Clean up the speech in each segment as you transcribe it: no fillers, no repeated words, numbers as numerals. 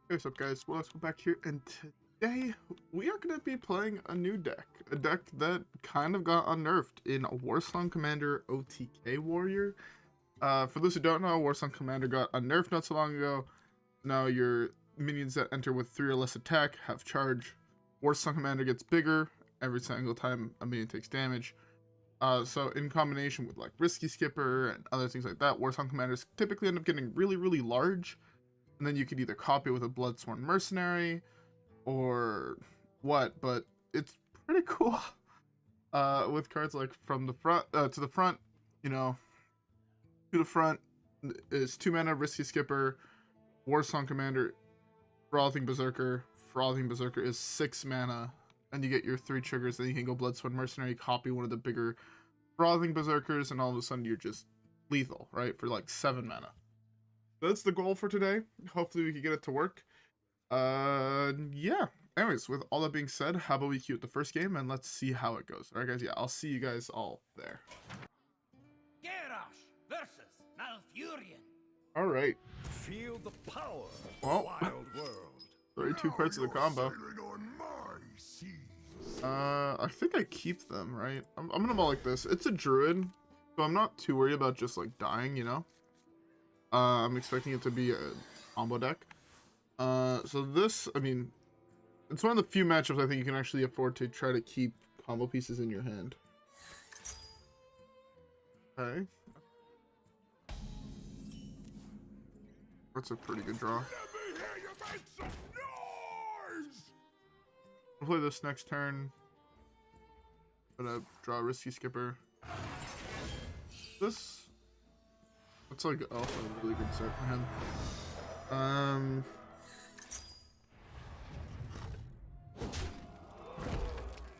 Hey, what's up guys, welcome back here, and today we are going to be playing a new deck. A deck that kind of got unnerfed in Warsong Commander OTK Warrior. For those who don't know, Warsong Commander got unnerfed not so long ago. Now your minions that enter with 3 or less attack have charge. Warsong Commander gets bigger every single time a minion takes damage. So in combination with like Risky Skipper and other things like that, Warsong Commanders typically end up getting really large. And then you could either copy it with a Bloodsworn Mercenary or what, but it's pretty cool. With cards like from the front to the front, you know, to the front is 2 mana Risky Skipper, Warsong Commander, Frothing Berserker. Frothing Berserker is 6 mana, and you get your 3 triggers. Then you can go Bloodsworn Mercenary, copy one of the bigger Frothing Berserkers, and all of a sudden you're just lethal, right? For like 7 mana. That's the goal for today. Hopefully we can get it to work. Yeah. Anyways, with all that being said, how about we queue up the first game and let's see how it goes. Alright guys, yeah, I'll see you guys all there. Garrosh versus Malfurion. Alright. Feel the power of Well, wild world. 32 parts of the combo. I think I keep them, right? I'm gonna ball like this. It's a druid, so I'm not too worried about just like dying, you know? I'm expecting it to be a combo deck. So this, I mean, it's one of the few matchups I think you can actually afford to try to keep combo pieces in your hand. Okay. That's a pretty good draw. I'll play this next turn. Gonna draw a Risky Skipper. It's like also a really good set for him.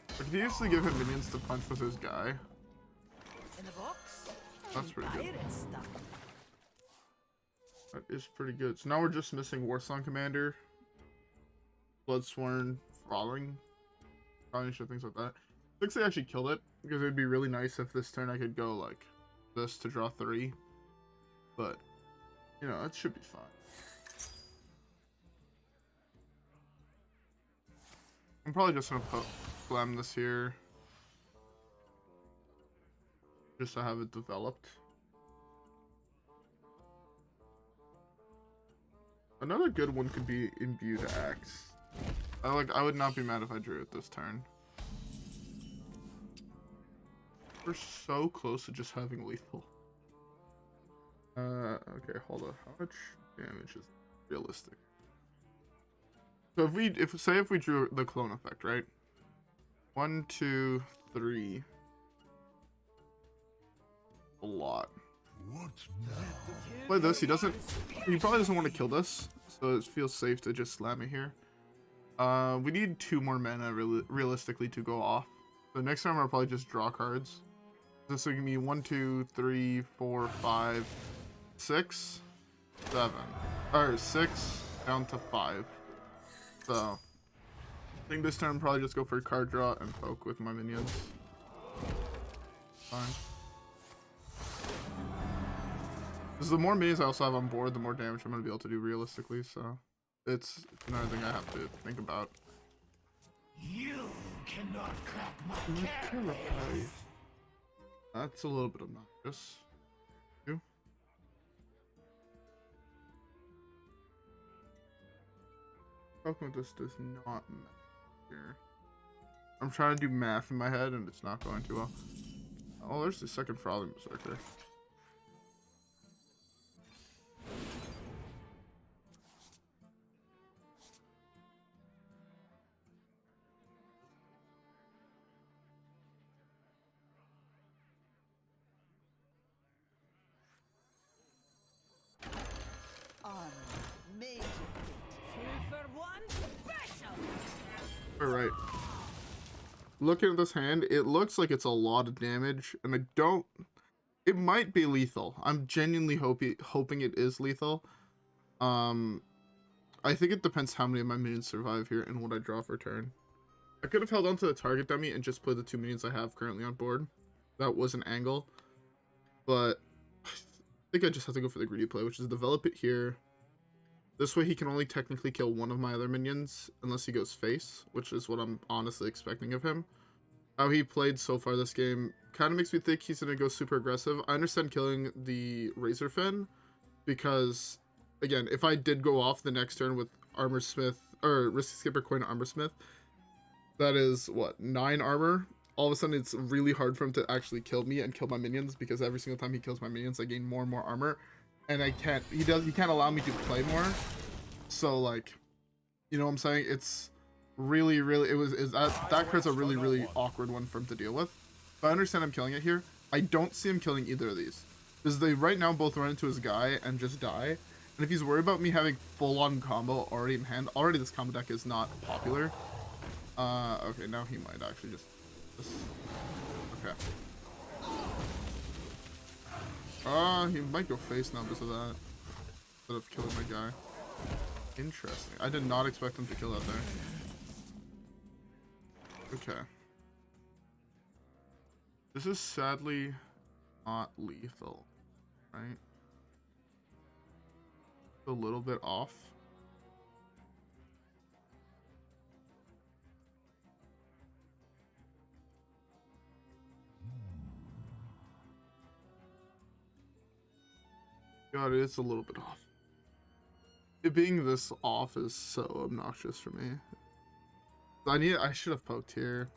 I could easily give him minions to punch with his guy. In the box? That's pretty good. Pirate stuff. That is pretty good. So now we're just missing Warsong Commander, Bloodsworn, Frothing, things like that. Looks like I actually killed it because it'd be really nice if this turn I could go like this to draw 3. But, you know, it should be fine. I'm probably just gonna slam this here. Just to have it developed. Another good one could be Imbued Axe. I would not be mad if I drew it this turn. We're so close to just having lethal. Okay, hold on. How much damage is realistic? So if we drew the clone effect, right? 1, 2, 3. A lot. Play this. He probably doesn't want to kill this, so it feels safe to just slam it here. We need 2 more mana realistically to go off. So next time I'll probably just draw cards. This will give me 1, 2, 3, 4, 5, 6, 7, or 6 down to 5. So I think this turn I'll probably just go for a card draw and poke with my minions. Fine. Because the more minions I also have on board, the more damage I'm gonna be able to do realistically. So it's another thing I have to think about. You cannot crack my carapace. That's a little bit obnoxious. Poking with this does not matter here. I'm trying to do math in my head and it's not going too well. Oh, there's the second Frothing Berserker. Alright. Looking at this hand, it looks like it's a lot of damage, and it might be lethal. I'm genuinely hoping it is lethal. I think it depends how many of my minions survive here and what I draw for turn. I could have held on to the target dummy and just played the 2 minions I have currently on board. That was an angle. But I think I just have to go for the greedy play, which is develop it here. This way he can only technically kill one of my other minions unless he goes face, which is what I'm honestly expecting of him. How he played so far this game kind of makes me think he's going to go super aggressive. I understand killing the Razorfen because, again, if I did go off the next turn with Armorsmith, or Risky Skipper Coin Armorsmith, that is, what, 9 armor? All of a sudden, it's really hard for him to actually kill me and kill my minions because every single time he kills my minions, I gain more and more armor. And I can't, he can't allow me to play more. So, like, you know what I'm saying? It's really, that card's a really awkward one for him to deal with. But I understand him killing it here. I don't see him killing either of these. Because they right now both run into his guy and just die. And if he's worried about me having full-on combo already in hand, already this combo deck is not popular. Okay, now he might actually just... Okay. He might go face now because of that. Instead of killing my guy. Interesting. I did not expect him to kill that there. Okay. This is sadly not lethal, right? A little bit off. God, it's a little bit off. It being this off is so obnoxious for me. I should have poked here.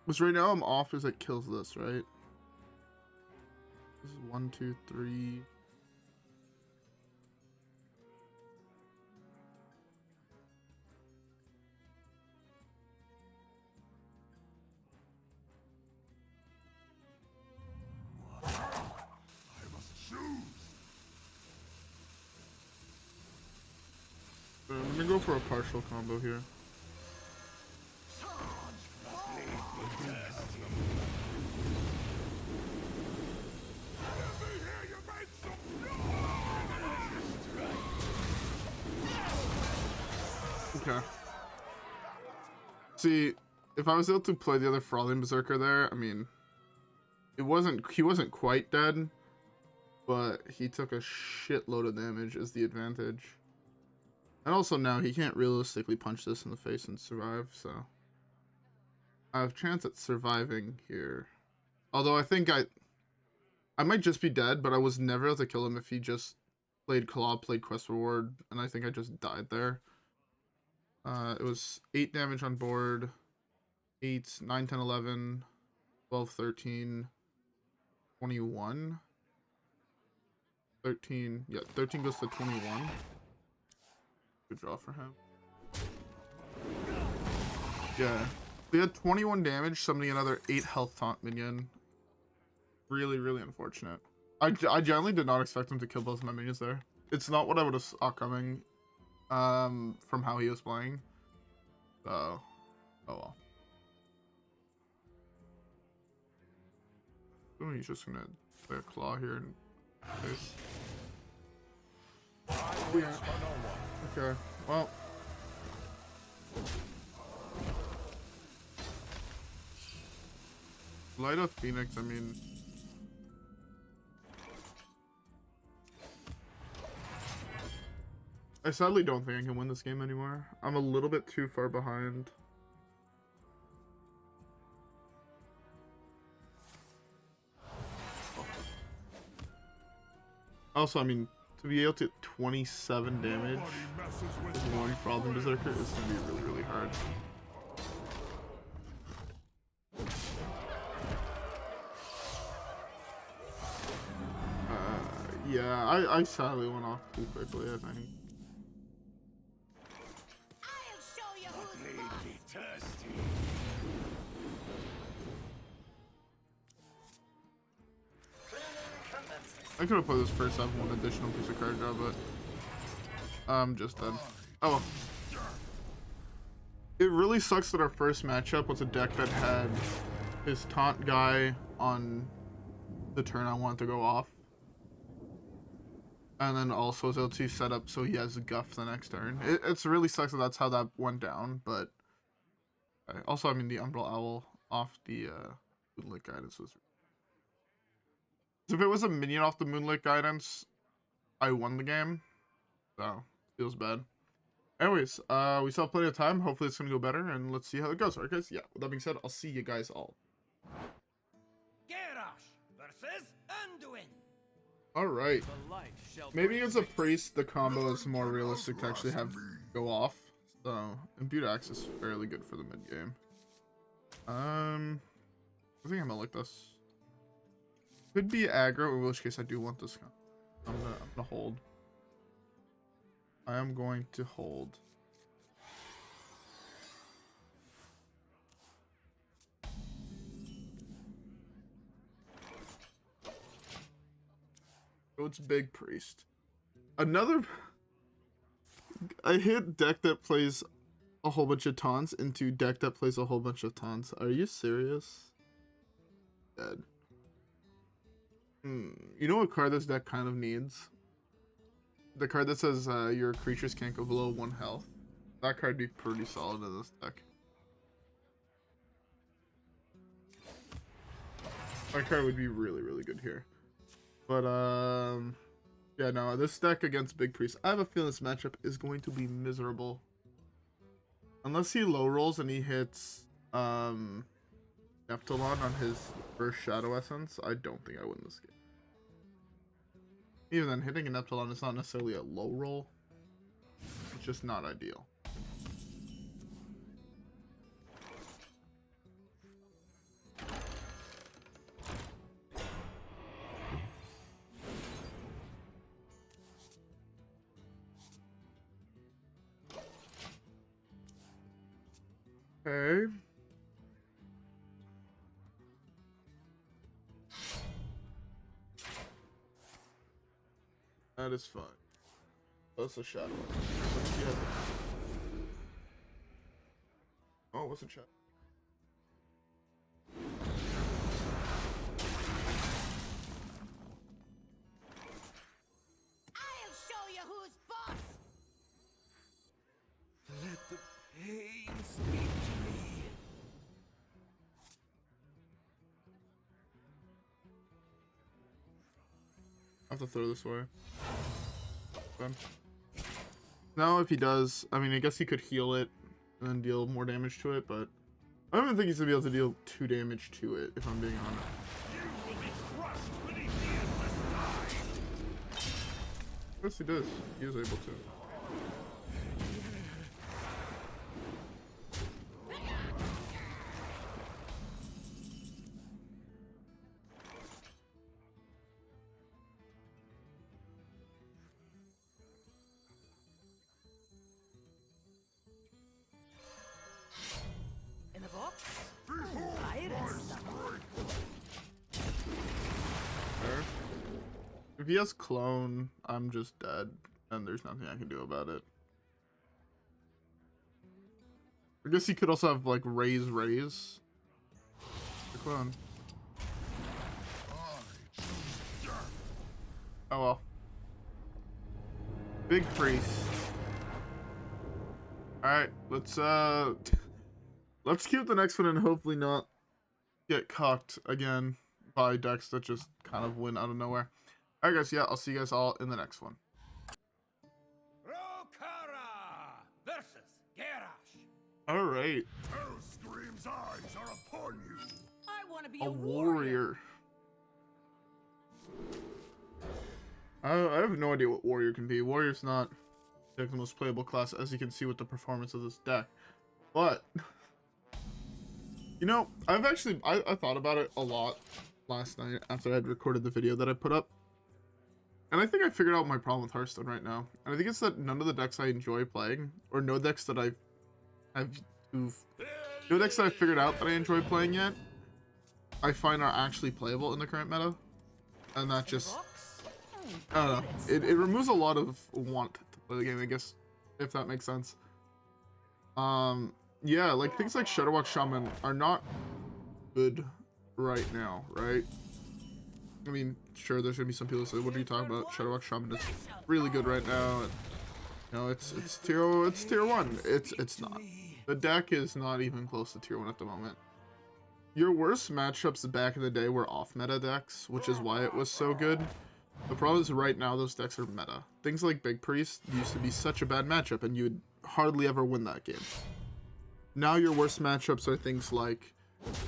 Because right now I'm off as it kills this, right? This is 1, 2, 3. I'm gonna go for a partial combo here. Okay. See, if I was able to play the other Frothing Berserker there, I mean, he wasn't quite dead, but he took a shitload of damage is the advantage. And also now he can't realistically punch this in the face and survive, so I have a chance at surviving here. Although I think I might just be dead, but I was never able to kill him if he just played Claw, played Quest Reward, and I think I just died there. It was 8 damage on board, 8, 9, 10, 11, 12, 13, 21, 13, yeah, 13 goes to 21. Good draw for him. Yeah. They had 21 damage, summoning another 8 health taunt minion. Really unfortunate. I genuinely did not expect him to kill both of my minions there. It's not what I would have saw coming from how he was playing. So, oh well. Oh, he's just gonna play a claw here and face. Yeah. Okay, well. Light of Phoenix, I mean. I sadly don't think I can win this game anymore. I'm a little bit too far behind. Also, I mean, to be able to hit 27 damage with one Frothing Berserker is going to be really hard. Yeah, I sadly went off too quickly, I think. I'll show you who's thirsty. I could have played this first, have one additional piece of card draw, but I'm just dead. Oh well. It really sucks that our first matchup was a deck that had his taunt guy on the turn I wanted to go off. And then also was able to set up so he has a guff the next turn. It's really sucks that that's how that went down, but also, I mean, the Umbral Owl off the Moonlit Guidance was... So if it was a minion off the Moonlit Guidance, I won the game, so feels bad. Anyways, we still have plenty of time. Hopefully it's gonna go better, and let's see how it goes. Alright guys, yeah, with that being said, I'll see you guys all. Garrosh versus Anduin. Alright. Maybe as a priest, the combo is more realistic to actually have go off. So, Imbued Axe is fairly good for the mid game. I think I'm gonna like this. Could be aggro, in which case I do want this guy. I'm gonna hold. I am going to hold. So it's Big Priest. Another. I hit deck that plays a whole bunch of taunts into deck that plays a whole bunch of taunts. Are you serious? Dead. You know what card this deck kind of needs? The card that says your creatures can't go below 1 health. That card would be pretty solid in this deck. That card would be really, really good here. But, yeah, no, this deck against Big Priest, I have a feeling this matchup is going to be miserable. Unless he low rolls and he hits, Neptulon on his first Shadow Essence, I don't think I win this game. Even then, hitting a Neptulon is not necessarily a low roll. It's just not ideal. Okay. That is fine. That's a shot. Let's see how. Oh, what's a shot? I'll show you who's boss. Let the pain speak to me. I have to throw this away. Fun. Now, if he does, I mean, I guess he could heal it and then deal more damage to it, but I don't even think he's gonna be able to deal 2 damage to it, if I'm being honest. You will be crushed beneath the endless tide. Yes, he does. He is able to. In the box? There. If he has clone, I'm just dead, and there's nothing I can do about it. I guess he could also have, like, raise. The clone. Oh well. Big Priest. Alright, let's keep the next one and hopefully not get cocked again by decks that just kind of win out of nowhere. Alright guys, yeah, I'll see you guys all in the next one. Rokara versus Garrosh. Alright. Hellscream's eyes are upon you. I want to be A a warrior. warrior. I have no idea what warrior can be. Warrior's not like the most playable class, as you can see with the performance of this deck. But you know, I've actually I thought about it a lot last night after I had recorded the video that I put up. And I think I figured out my problem with Hearthstone right now. And I think it's that none of the decks I enjoy playing, or no decks that I've no decks that I figured out that I enjoy playing yet, I find are actually playable in the current meta. And that just, I don't know, it removes a lot of want to play the game, I guess, if that makes sense. Yeah, like things like Shadowwalk Shaman are not good right now, right? I mean, sure, there's gonna be some people who say, "What are you talking about? Shadowwalk Shaman is really good right now." And, you know, it's tier 1. It's not. The deck is not even close to tier 1 at the moment. Your worst matchups back in the day were off meta decks, which is why it was so good. The problem is right now those decks are meta. Things like Big Priest used to be such a bad matchup, and you would hardly ever win that game. Now your worst matchups are things like,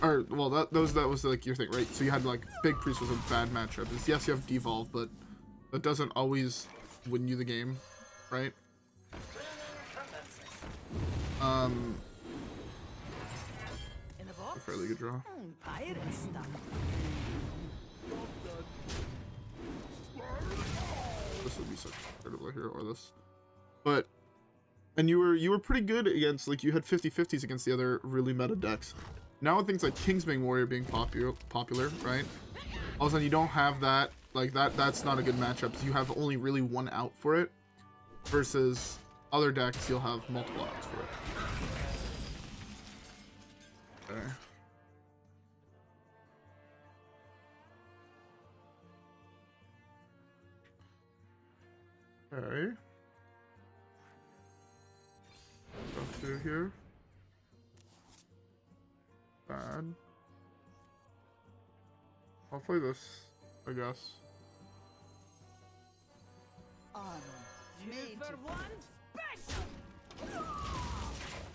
or well, that was like your thing, right? So you had like Big Priest was a bad matchup. It's, yes, you have Devolve, but that doesn't always win you the game, right? A fairly good draw. Pirate stuff. This would be such incredible here, or this. But, and you were pretty good against, like, you had 50-50s against the other really meta decks. Now with things like Kingsbane Warrior being popular, right? All of a sudden you don't have that, like, that's not a good matchup. So you have only really one out for it, versus other decks you'll have multiple outs for it. Okay. Okay. Go through here. Bad. I'll play this, I guess. Made for one special.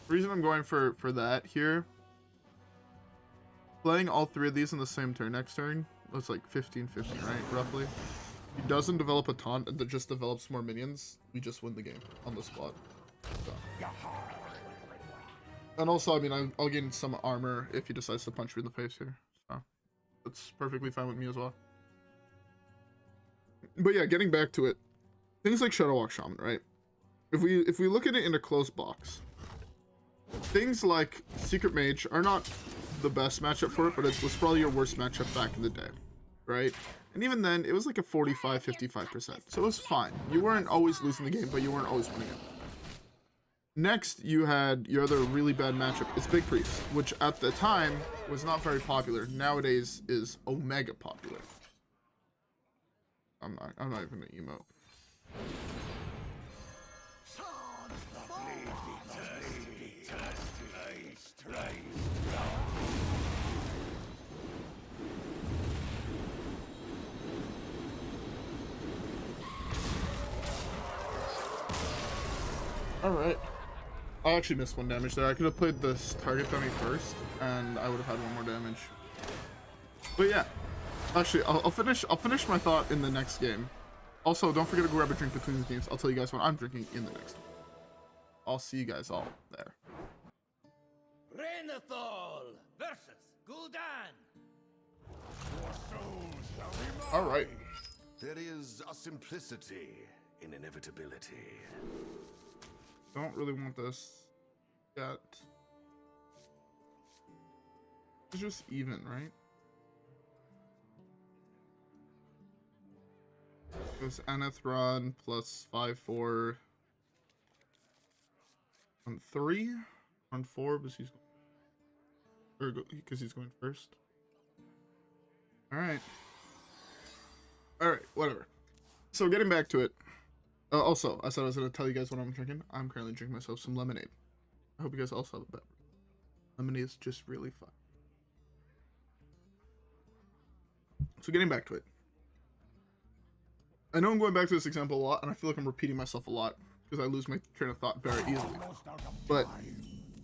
The reason I'm going for that here, playing all three of these in the same turn next turn, that's like 15-15, right? Roughly. He doesn't develop a taunt and just develops more minions. We just win the game on the spot. So. And also, I mean, I'll gain some armor if he decides to punch me in the face here. So that's perfectly fine with me as well. But yeah, getting back to it, things like Shadowwalk Shaman, right? If we look at it in a closed box, things like Secret Mage are not the best matchup for it, but it was probably your worst matchup back in the day, right? And even then, it was like a 45-55%, so it was fine. You weren't always losing the game, but you weren't always winning it. Next, you had your other really bad matchup. It's Big Priest, which at the time was not very popular. Nowadays is omega popular. I'm not even gonna emote. Alright. I actually missed one damage there. I could have played this target dummy first, and I would have had one more damage. But yeah. Actually, I'll finish my thought in the next game. Also, don't forget to grab a drink between the games. I'll tell you guys what I'm drinking in the next one. I'll see you guys all there. Renathal versus Gul'dan. Alright. There is a simplicity in inevitability. Don't really want this yet. It's just even, right? This Anethron plus 5-4 on 3 on 4 because he's going first. Alright, whatever. So getting back to it. Also, I said I was going to tell you guys what I'm drinking. I'm currently drinking myself some lemonade. I hope you guys also have a beverage. Lemonade is just really fun. So getting back to it. I know I'm going back to this example a lot, and I feel like I'm repeating myself a lot, because I lose my train of thought very easily. But,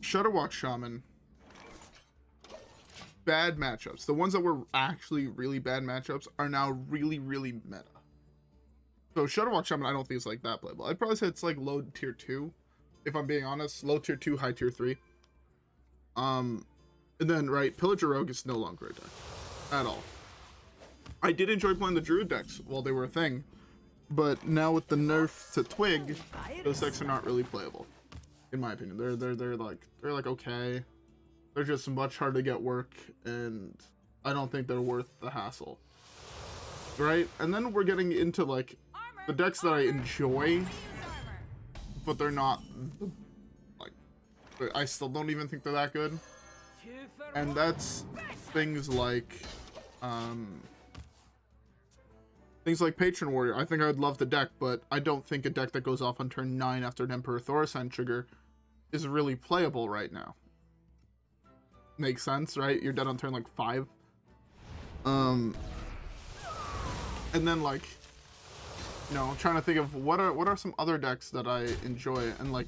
Shadowwalk Shaman, bad matchups. The ones that were actually really bad matchups are now really, really meta. So Shadowwalk Shaman I don't think is like that playable. I'd probably say it's like low tier 2, if I'm being honest. Low tier 2, high tier 3. And then, right, Pillager Rogue is no longer a deck. At all. I did enjoy playing the Druid decks while they were a thing. But now with the nerf to Twig, those decks are not really playable. In my opinion. They're like okay. They're just much harder to get work, and I don't think they're worth the hassle. Right? And then we're getting into like the decks that I enjoy, but they're not like, I still don't even think they're that good. And that's things like Patron Warrior. I think I would love the deck, but I don't think a deck that goes off on turn 9 after an Emperor Thorassan trigger is really playable right now. Makes sense, right? You're dead on turn like 5. And then like you know, I'm trying to think of what are some other decks that I enjoy, and like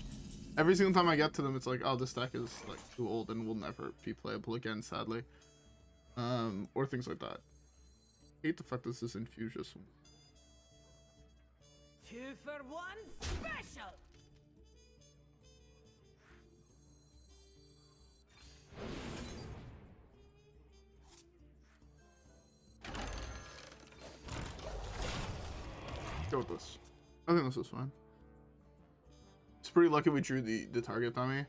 every single time I get to them, it's like, oh, this deck is like too old and will never be playable again, sadly. Or things like that. I hate the fact this is Infusius. 2 for 1 special. Go with this. I think this is fine. It's pretty lucky we drew the target dummy.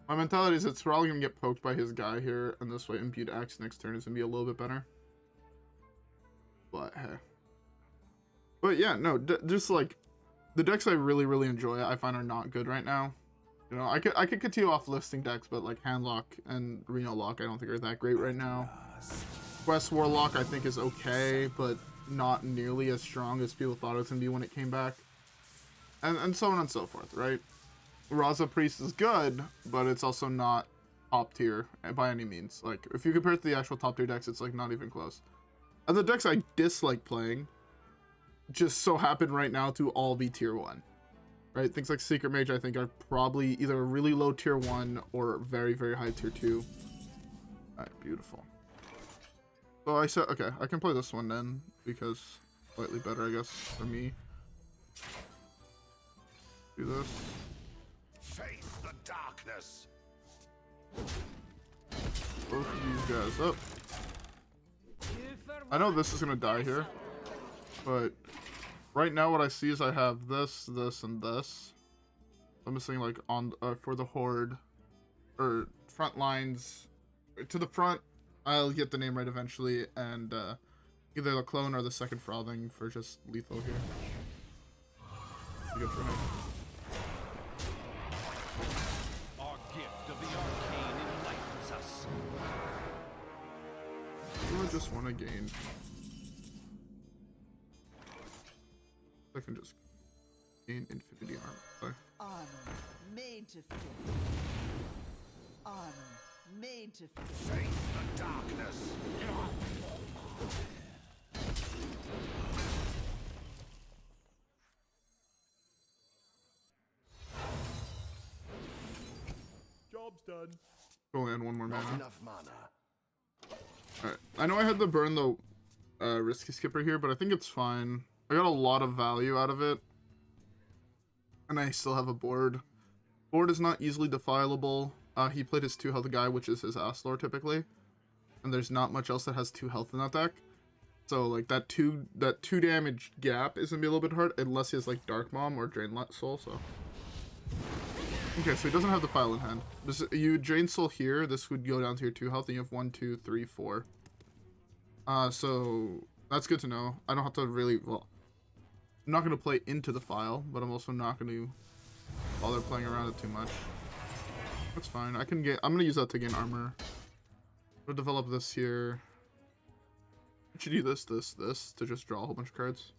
My mentality is it's probably gonna get poked by his guy here, and this way Imbued Axe next turn is gonna be a little bit better. But hey. But yeah, no, just like the decks I really enjoy, I find are not good right now. You know, I could continue off listing decks, but like Handlock and Reno Lock I don't think are that great right now. Quest Warlock I think is okay, but not nearly as strong as people thought it was gonna be when it came back. And so on and so forth, right? Raza Priest is good, but it's also not top tier by any means. Like, if you compare it to the actual top tier decks, it's like not even close. And the decks I dislike playing just so happen right now to all be tier 1. Right? Things like Secret Mage I think are probably either really low tier 1 or very high tier 2. Alright, beautiful. So I said, okay, I can play this one then, because slightly better, I guess, for me. Do this. Face the darkness. Both of these guys up. I know this is gonna die here, but right now what I see is I have this, this, and this. I'm missing like on for the horde or front lines to the front. I'll get the name right eventually, and either the clone or the second Frothing for just lethal here. Good try. Our gift of the arcane enlightens us. I just want to gain. I can just gain infinity armor. Sorry. Armor made to fit. Armor made to fit. Face the darkness. Job's done. Go land one more Not mana. enough mana. Alright. I know I had to burn the risky skipper here, but I think it's fine. I got a lot of value out of it. And I still have a board. Board is not easily defileable. He played his 2 health guy, which is his Astlore typically. And there's not much else that has 2 health in that deck. So like that 2 damage gap is gonna be a little bit hard unless he has like Dark Mom or Drain Soul, so. Okay, so he doesn't have the file in hand. You Drain Soul here, this would go down to your 2 health, and you have 1, 2, 3, 4. So that's good to know. I don't have to really, well, I'm not gonna play into the file, but I'm also not gonna bother playing around it too much. That's fine. I'm gonna use that to gain armor. We'll develop this here. I should do this to just draw a whole bunch of cards.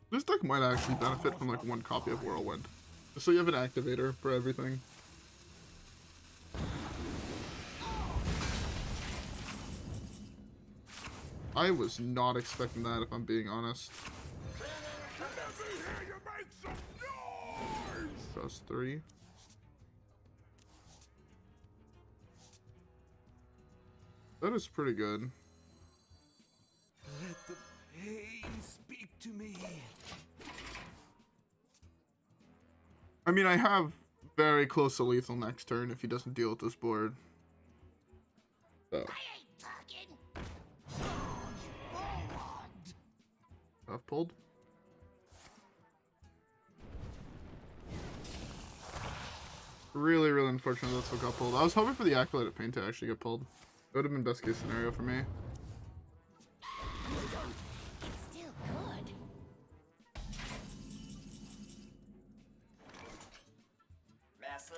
This deck might actually benefit from like 1 copy of Whirlwind. Just so you have an activator for everything. I was not expecting that, if I'm being honest. Just 3. That is pretty good. Let the pain speak to me. I mean, I have very close to lethal next turn if he doesn't deal with this board. So. I ain't talking. I've pulled. Really unfortunate that's what got pulled. I was hoping for the Acolyte of Pain to actually get pulled. It would have been best case scenario for me. It's still good. Master.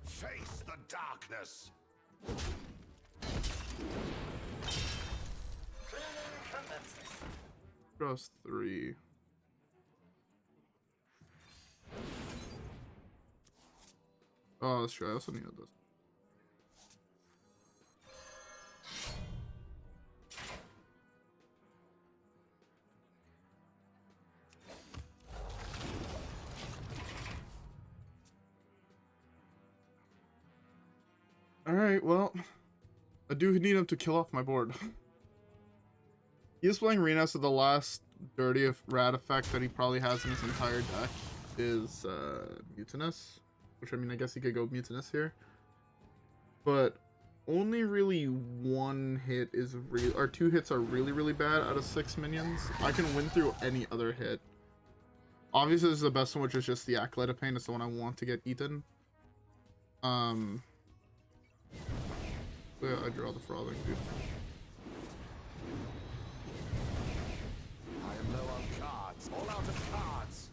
Face the darkness. Cross 3. Oh, that's true. I also need this. Alright, well, I do need him to kill off my board. He is playing Rena, so the last dirty rat effect that he probably has in his entire deck is Mutinous. Which, I mean, I guess he could go Mutinous here. But only really one hit is real, or 2 hits are really, really bad out of 6 minions. I can win through any other hit. Obviously, this is the best one, which is just the Acolyte of Pain. It's the one I want to get eaten. So yeah, I draw the Frothing, dude. I am low on cards. All out of cards.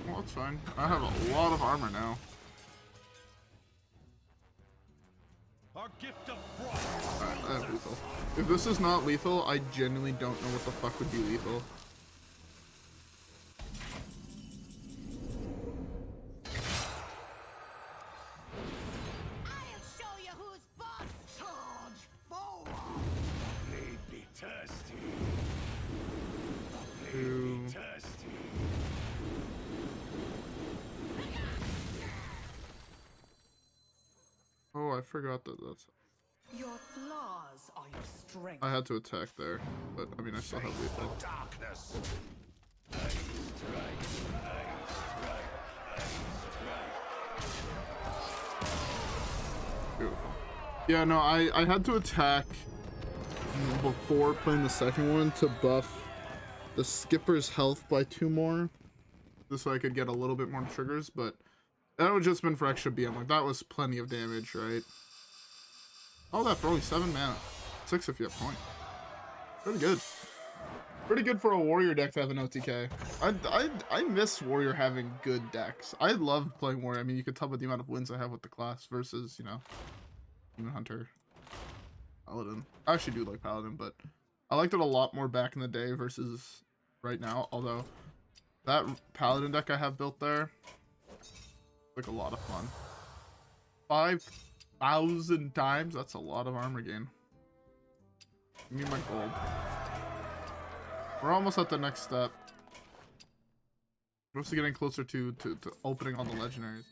Well, that's fine. I have a lot of armor now. Our gift of frost. Alright, I have lethal. If this is not lethal, I genuinely don't know what the fuck would be lethal. I'll show you who's boss. Charge forward. Blade be thirsty. Blade Two. be thirsty. Oh, I forgot that that's... Your flaws are your strength. I had to attack there, but I mean, I still have lethal. Darkness. Beautiful. Yeah, no, I had to attack before playing the second one to buff the skipper's health by 2 more. Just so I could get a little bit more triggers, but that would just been for extra BM. Like, that was plenty of damage, right? All that for only 7 mana. 6 if you have point. Pretty good. Pretty good for a warrior deck to have an OTK. I miss warrior having good decks. I love playing warrior. I mean, you could tell by the amount of wins I have with the class versus, you know, Demon Hunter, Paladin. I actually do like Paladin, but I liked it a lot more back in the day versus right now. Although that Paladin deck I have built there, like a lot of fun. 5,000 times. That's a lot of armor gain. Give me my gold. We're almost at the next step. We're also getting closer to opening all the legendaries.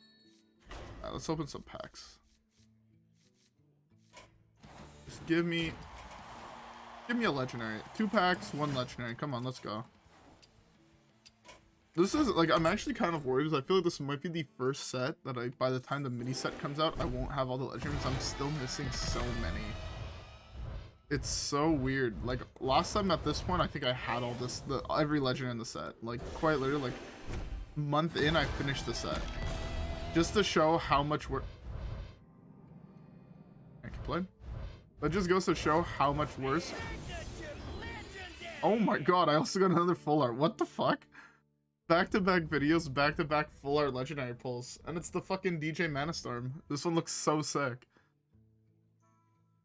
Alright, let's open some packs. Just give me a legendary. 2 packs, 1 legendary. Come on, let's go. This is, like, I'm actually kind of worried because I feel like this might be the first set that by the time the mini set comes out, I won't have all the legendaries. I'm still missing so many. It's so weird. Like, last time at this point, I think I had all this, every legend in the set. Like, quite literally, like, month in, I finished the set. Just to show how much work. I can play. That just goes to show how much worse. Oh my god, I also got another full art. What the fuck? Back-to-back videos, back-to-back full art legendary pulls. And it's the fucking DJ Manastorm. This one looks so sick.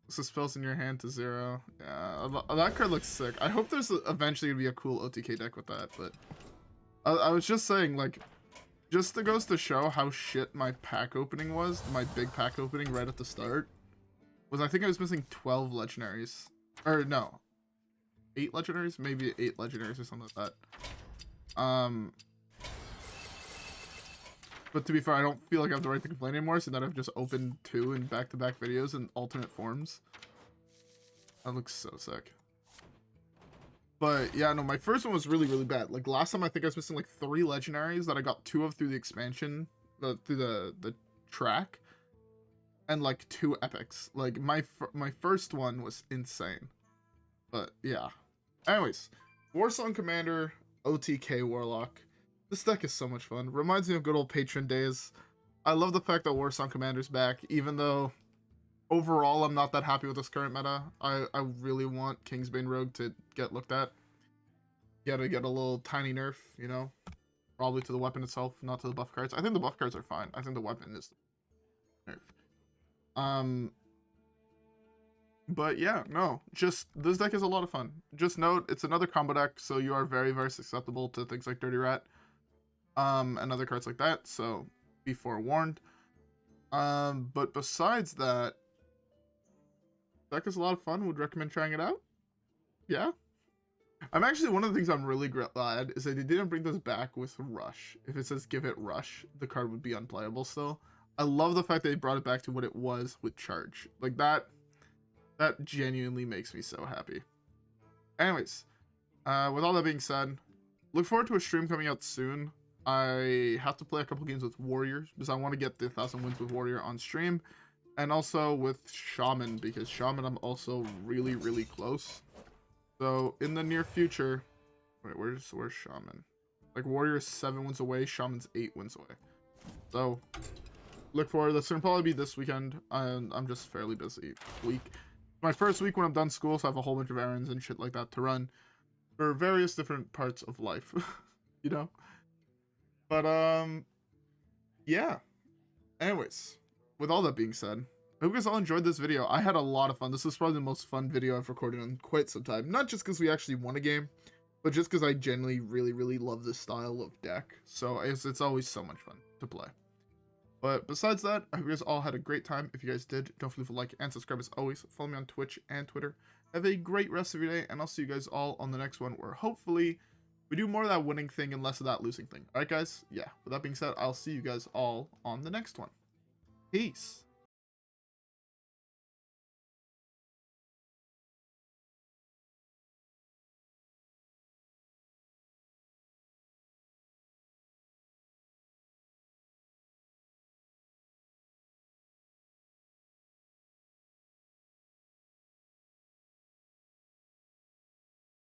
So spells in your hand to 0. Yeah, that card looks sick. I hope there's eventually gonna be a cool OTK deck with that, but I was just saying, like, just to goes to show how shit my pack opening was, my big pack opening right at the start, was I think I was missing 12 legendaries. Or no, 8 legendaries? Maybe 8 legendaries or something like that. But to be fair, I don't feel like I have the right to complain anymore, so that I've just opened 2 in back-to-back videos in alternate forms. That looks so sick. But yeah, no, my first one was really, really bad. Like, last time I think I was missing like 3 legendaries that I got 2 of through the expansion, through the track, and like 2 epics. Like, my first one was insane. But yeah. Anyways, Warsong Commander, OTK Warlock. This deck is so much fun. Reminds me of good old patron days. I love the fact that Warsong Commander's back, even though overall I'm not that happy with this current meta. I really want Kingsbane Rogue to get looked at. Gotta get a little tiny nerf, you know? Probably to the weapon itself, not to the buff cards. I think the buff cards are fine. I think the weapon is the nerf. But yeah, no, just this deck is a lot of fun. Just note, it's another combo deck, so you are very, very susceptible to things like Dirty Rat, and other cards like that, so be forewarned. But besides that, deck is a lot of fun. Would recommend trying it out. Yeah. I'm actually, one of the things I'm really glad is that they didn't bring this back with Rush. If it says give it Rush, the card would be unplayable still. I love the fact they brought it back to what it was with Charge. Like that genuinely makes me so happy. Anyways, with all that being said, look forward to a stream coming out soon. I have to play a couple games with Warriors because I want to get the 1,000 wins with Warrior on stream. And also with Shaman, because Shaman I'm also really, really close. So in the near future, wait, where's Shaman? Like Warrior is 7 wins away, Shaman's 8 wins away. So look forward. That's gonna probably be this weekend, and I'm just fairly busy week. My first week when I'm done school, so I have a whole bunch of errands and shit like that to run for various different parts of life, you know. But yeah. Anyways, with all that being said, I hope you guys all enjoyed this video. I had a lot of fun. This was probably the most fun video I've recorded in quite some time. Not just because we actually won a game, but just because I genuinely really, really love this style of deck. So it's always so much fun to play. But besides that, I hope you guys all had a great time. If you guys did, don't forget to like and subscribe as always. Follow me on Twitch and Twitter. Have a great rest of your day, and I'll see you guys all on the next one, where hopefully we do more of that winning thing and less of that losing thing. Alright guys? Yeah, with that being said, I'll see you guys all on the next one. Peace.